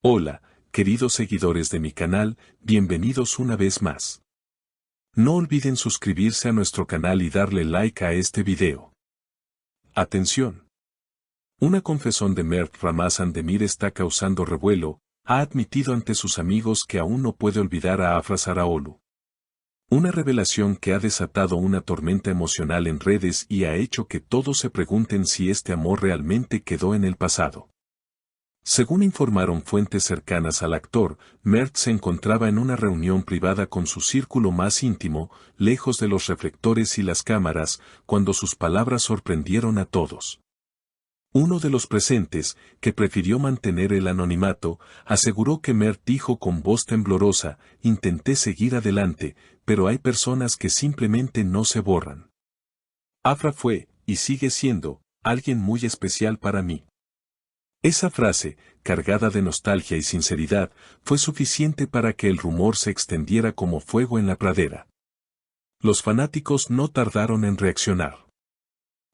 Hola, queridos seguidores de mi canal, bienvenidos una vez más. No olviden suscribirse a nuestro canal y darle like a este video. Atención. Una confesión de Mert Ramazan Demir está causando revuelo. Ha admitido ante sus amigos que aún no puede olvidar a Afra Saraoglu. Una revelación que ha desatado una tormenta emocional en redes y ha hecho que todos se pregunten si este amor realmente quedó en el pasado. Según informaron fuentes cercanas al actor, Mert se encontraba en una reunión privada con su círculo más íntimo, lejos de los reflectores y las cámaras, cuando sus palabras sorprendieron a todos. Uno de los presentes, que prefirió mantener el anonimato, aseguró que Mert dijo con voz temblorosa: "Intenté seguir adelante, pero hay personas que simplemente no se borran. Afra fue, y sigue siendo, alguien muy especial para mí". Esa frase, cargada de nostalgia y sinceridad, fue suficiente para que el rumor se extendiera como fuego en la pradera. Los fanáticos no tardaron en reaccionar.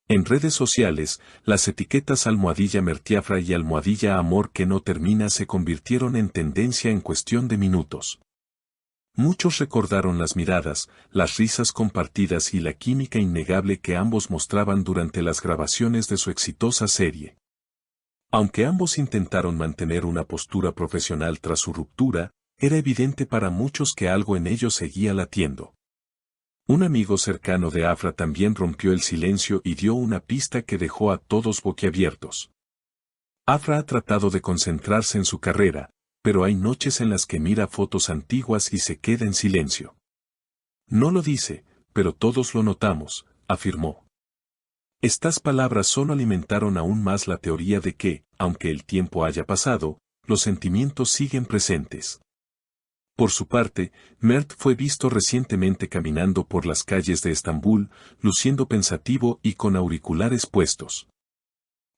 En redes sociales, las etiquetas @Mertiafra y @Amor que no termina se convirtieron en tendencia en cuestión de minutos. Muchos recordaron las miradas, las risas compartidas y la química innegable que ambos mostraban durante las grabaciones de su exitosa serie. Aunque ambos intentaron mantener una postura profesional tras su ruptura, era evidente para muchos que algo en ellos seguía latiendo. Un amigo cercano de Afra también rompió el silencio y dio una pista que dejó a todos boquiabiertos. Afra ha tratado de concentrarse en su carrera, pero hay noches en las que mira fotos antiguas y se queda en silencio. No lo dice, pero todos lo notamos, afirmó. Estas palabras solo alimentaron aún más la teoría de que, aunque el tiempo haya pasado, los sentimientos siguen presentes. Por su parte, Mert fue visto recientemente caminando por las calles de Estambul, luciendo pensativo y con auriculares puestos.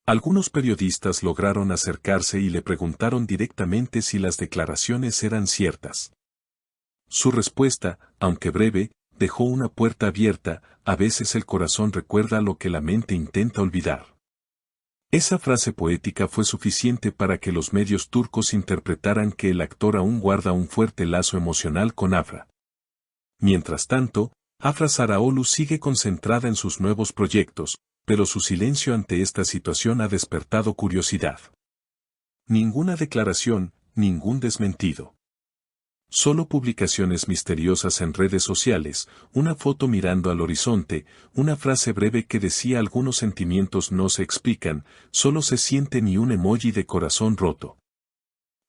Algunos periodistas lograron acercarse y le preguntaron directamente si las declaraciones eran ciertas. Su respuesta, aunque breve, dejó una puerta abierta: "A veces el corazón recuerda lo que la mente intenta olvidar". Esa frase poética fue suficiente para que los medios turcos interpretaran que el actor aún guarda un fuerte lazo emocional con Afra. Mientras tanto, Afra Saraoglu sigue concentrada en sus nuevos proyectos, pero su silencio ante esta situación ha despertado curiosidad. Ninguna declaración, ningún desmentido. Solo publicaciones misteriosas en redes sociales, una foto mirando al horizonte, una frase breve que decía: "Algunos sentimientos no se explican, solo se sienten", y un emoji de corazón roto.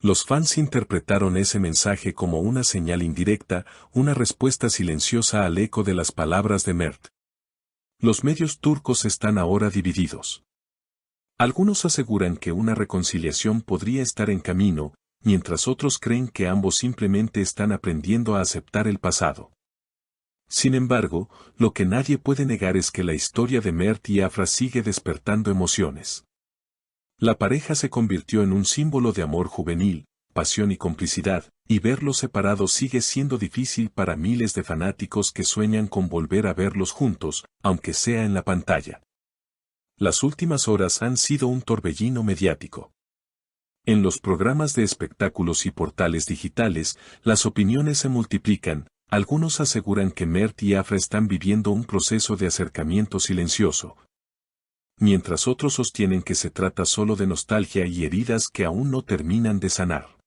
Los fans interpretaron ese mensaje como una señal indirecta, una respuesta silenciosa al eco de las palabras de Mert. Los medios turcos están ahora divididos. Algunos aseguran que una reconciliación podría estar en camino, mientras otros creen que ambos simplemente están aprendiendo a aceptar el pasado. Sin embargo, lo que nadie puede negar es que la historia de Mert y Afra sigue despertando emociones. La pareja se convirtió en un símbolo de amor juvenil, pasión y complicidad, y verlos separados sigue siendo difícil para miles de fanáticos que sueñan con volver a verlos juntos, aunque sea en la pantalla. Las últimas horas han sido un torbellino mediático. En los programas de espectáculos y portales digitales, las opiniones se multiplican. Algunos aseguran que Mert y Afra están viviendo un proceso de acercamiento silencioso, mientras otros sostienen que se trata solo de nostalgia y heridas que aún no terminan de sanar.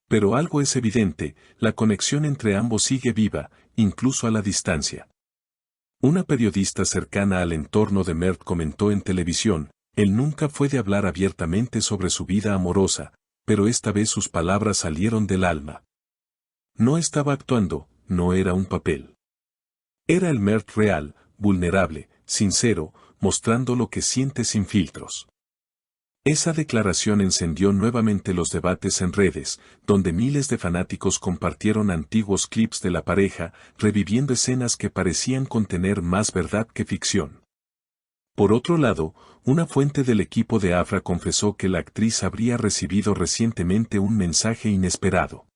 Pero algo es evidente: la conexión entre ambos sigue viva, incluso a la distancia. Una periodista cercana al entorno de Mert comentó en televisión: "Él nunca fue de hablar abiertamente sobre su vida amorosa, pero esta vez sus palabras salieron del alma. No estaba actuando, no era un papel. Era el Mert real, vulnerable, sincero, mostrando lo que siente sin filtros". Esa declaración encendió nuevamente los debates en redes, donde miles de fanáticos compartieron antiguos clips de la pareja, reviviendo escenas que parecían contener más verdad que ficción. Por otro lado, una fuente del equipo de Afra confesó que la actriz habría recibido recientemente un mensaje inesperado.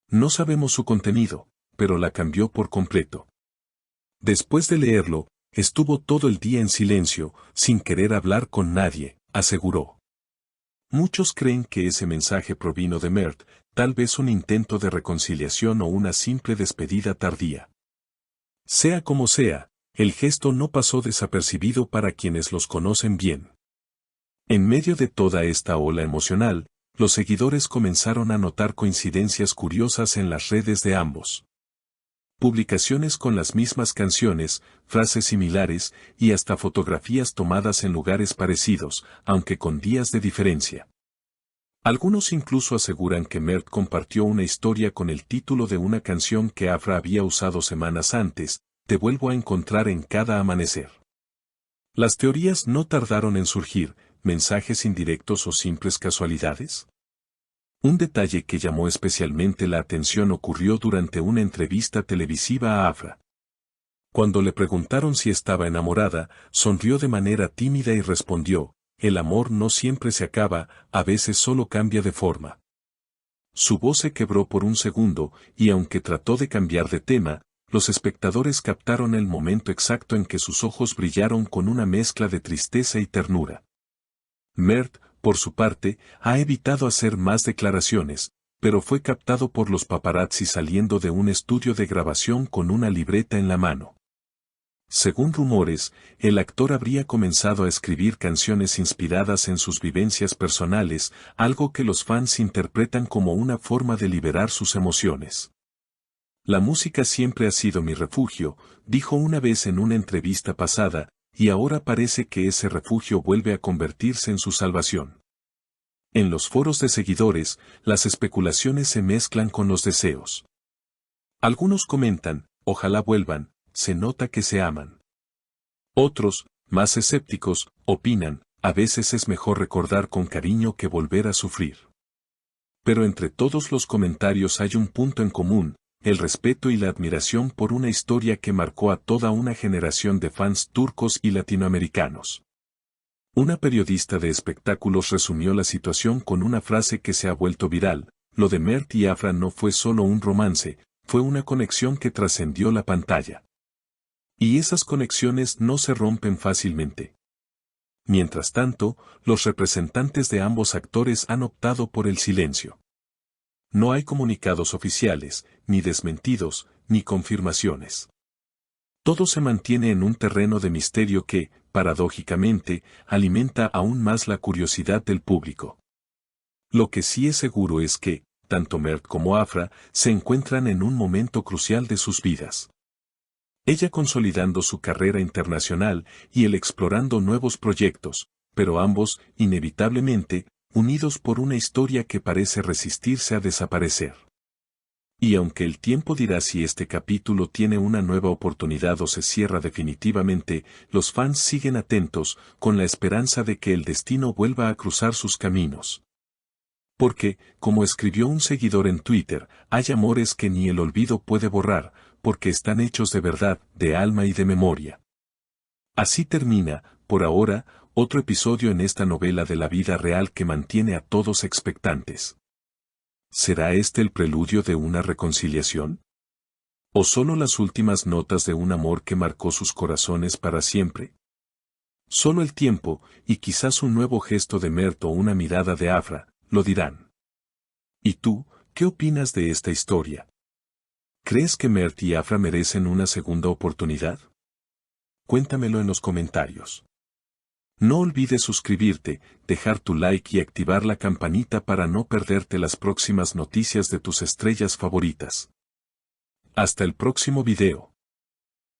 "No sabemos su contenido, pero la cambió por completo. Después de leerlo, estuvo todo el día en silencio, sin querer hablar con nadie", aseguró. Muchos creen que ese mensaje provino de Mert, tal vez un intento de reconciliación o una simple despedida tardía. Sea como sea, el gesto no pasó desapercibido para quienes los conocen bien. En medio de toda esta ola emocional, los seguidores comenzaron a notar coincidencias curiosas en las redes de ambos. Publicaciones con las mismas canciones, frases similares y hasta fotografías tomadas en lugares parecidos, aunque con días de diferencia. Algunos incluso aseguran que Mert compartió una historia con el título de una canción que Afra había usado semanas antes, Te vuelvo a encontrar en cada amanecer. Las teorías no tardaron en surgir, mensajes indirectos o simples casualidades. Un detalle que llamó especialmente la atención ocurrió durante una entrevista televisiva a Afra. Cuando le preguntaron si estaba enamorada, sonrió de manera tímida y respondió, el amor no siempre se acaba, a veces solo cambia de forma. Su voz se quebró por un segundo, y aunque trató de cambiar de tema, los espectadores captaron el momento exacto en que sus ojos brillaron con una mezcla de tristeza y ternura. Mert, por su parte, ha evitado hacer más declaraciones, pero fue captado por los paparazzi saliendo de un estudio de grabación con una libreta en la mano. Según rumores, el actor habría comenzado a escribir canciones inspiradas en sus vivencias personales, algo que los fans interpretan como una forma de liberar sus emociones. La música siempre ha sido mi refugio, dijo una vez en una entrevista pasada, y ahora parece que ese refugio vuelve a convertirse en su salvación. En los foros de seguidores, las especulaciones se mezclan con los deseos. Algunos comentan, ojalá vuelvan, se nota que se aman. Otros, más escépticos, opinan, a veces es mejor recordar con cariño que volver a sufrir. Pero entre todos los comentarios hay un punto en común, el respeto y la admiración por una historia que marcó a toda una generación de fans turcos y latinoamericanos. Una periodista de espectáculos resumió la situación con una frase que se ha vuelto viral, lo de Mert y Afra no fue solo un romance, fue una conexión que trascendió la pantalla. Y esas conexiones no se rompen fácilmente. Mientras tanto, los representantes de ambos actores han optado por el silencio. No hay comunicados oficiales, ni desmentidos, ni confirmaciones. Todo se mantiene en un terreno de misterio que, paradójicamente, alimenta aún más la curiosidad del público. Lo que sí es seguro es que, tanto Mert como Afra, se encuentran en un momento crucial de sus vidas. Ella consolidando su carrera internacional y él explorando nuevos proyectos, pero ambos, inevitablemente, unidos por una historia que parece resistirse a desaparecer. Y aunque el tiempo dirá si este capítulo tiene una nueva oportunidad o se cierra definitivamente, los fans siguen atentos, con la esperanza de que el destino vuelva a cruzar sus caminos. Porque, como escribió un seguidor en Twitter, hay amores que ni el olvido puede borrar, porque están hechos de verdad, de alma y de memoria. Así termina, por ahora, otro episodio en esta novela de la vida real que mantiene a todos expectantes. ¿Será este el preludio de una reconciliación? ¿O solo las últimas notas de un amor que marcó sus corazones para siempre? Solo el tiempo, y quizás un nuevo gesto de Mert o una mirada de Afra, lo dirán. ¿Y tú, qué opinas de esta historia? ¿Crees que Mert y Afra merecen una segunda oportunidad? Cuéntamelo en los comentarios. No olvides suscribirte, dejar tu like y activar la campanita para no perderte las próximas noticias de tus estrellas favoritas. Hasta el próximo video.